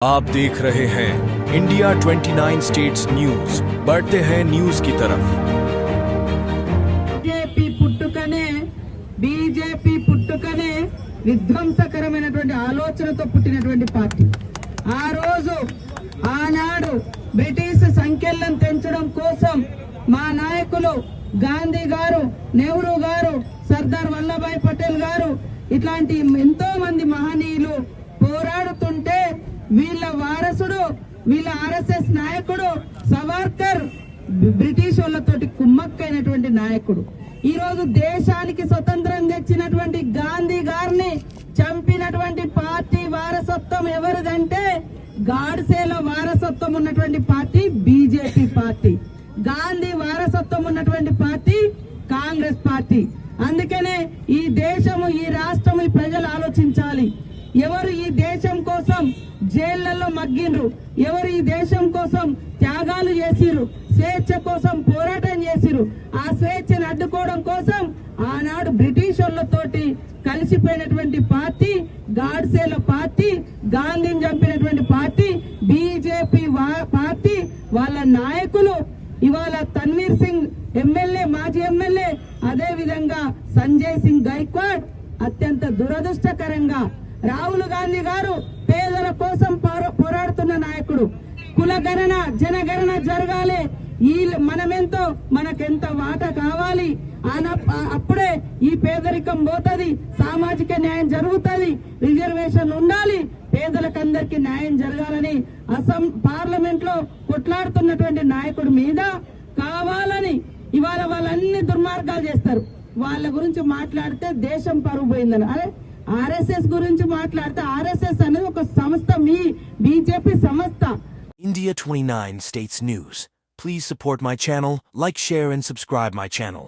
आप देख रहे हैं इंडिया 29 स्टेट्स न्यूज। बढ़ते हैं न्यूज की तरफ। బీజేపీ పుట్టుకనే విధ్వంసకరమైనటువంటి ఆలోచనతో పుట్టినటువంటి పార్టీ. ఆ రోజు ఆనాడు బ్రిటిష్ సంఖ్యలను తెంచడం కోసం మా నాయకులు గాంధీ గారు, నెహ్రూ గారు, సర్దార్ వల్లభాయ్ పటేల్ గారు ఇట్లాంటి ఎంతో మంది మహనీయులు పోరాడుతుంటే వీళ్ళ వారసుడు, వీళ్ళ ఆర్ఎస్ఎస్ నాయకుడు సవర్కర్ బ్రిటిష్ వాళ్ళతోటి కుమ్మక్కైనటువంటి నాయకుడు. ఈ రోజు దేశానికి స్వతంత్రం తెచ్చినటువంటి గాంధీ గారిని చంపినటువంటి పార్టీ వారసత్వం ఎవరిదంటే గాడ్సేల వారసత్వం ఉన్నటువంటి పార్టీ బీజేపీ పార్టీ. గాంధీ వారసత్వం ఉన్నటువంటి పార్టీ కాంగ్రెస్ పార్టీ. అందుకనే ఈ దేశము, ఈ రాష్ట్రం, ఈ ప్రజలు ఆలోచించాలి. ఎవరు ఈ దేశం కోసం జైళ్లలో మగ్గిండ్రు, ఎవరు ఈ దేశం కోసం త్యాగాలు చేసిరు, స్వేచ్ఛ కోసం పోరాటం చేసిరు, ఆ స్వేచ్ఛను అడ్డుకోవడం కోసం ఆనాడు బ్రిటిష్ వాళ్ళతోటి కలిసిపోయినటువంటి పార్టీ గాడ్సేల పార్టీ, గాంధీని చంపినటువంటి పార్టీ బీజేపీ పార్టీ. వాళ్ళ నాయకులు ఇవాళ తన్వీర్ సింగ్ ఎమ్మెల్యే, మాజీ ఎమ్మెల్యే, అదే విధంగా సంజయ్ సింగ్ గైక్వాడ్. అత్యంత దురదృష్టకరంగా రాహుల్ గాంధీ గారు పేదల కోసం పోరాడుతున్న నాయకుడు. కులగణన, జనగణన జరగాలి, ఈ మనమెంతో మనకెంత వాటా కావాలి, అప్పుడే ఈ పేదరికం పోతుంది, సామాజిక న్యాయం జరుగుతుంది, రిజర్వేషన్ ఉండాలి, పేదలకందరికీ న్యాయం జరగాలని పార్లమెంట్ లో కొట్లాడుతున్నటువంటి నాయకుడి మీద కావాలని ఇవాళ వాళ్ళన్ని దుర్మార్గాలు చేస్తారు. వాళ్ళ గురించి మాట్లాడితే దేశం పరువు పోయిందని. అరే ఆర్ఎస్ఎస్ గురించి మాట్లాడితే ఆర్ఎస్ఎస్ అనేది ఒక సంస్థ, మీ బీజేపీ సంస్థ. India 29 States News. Please support my channel, like, share and subscribe my channel.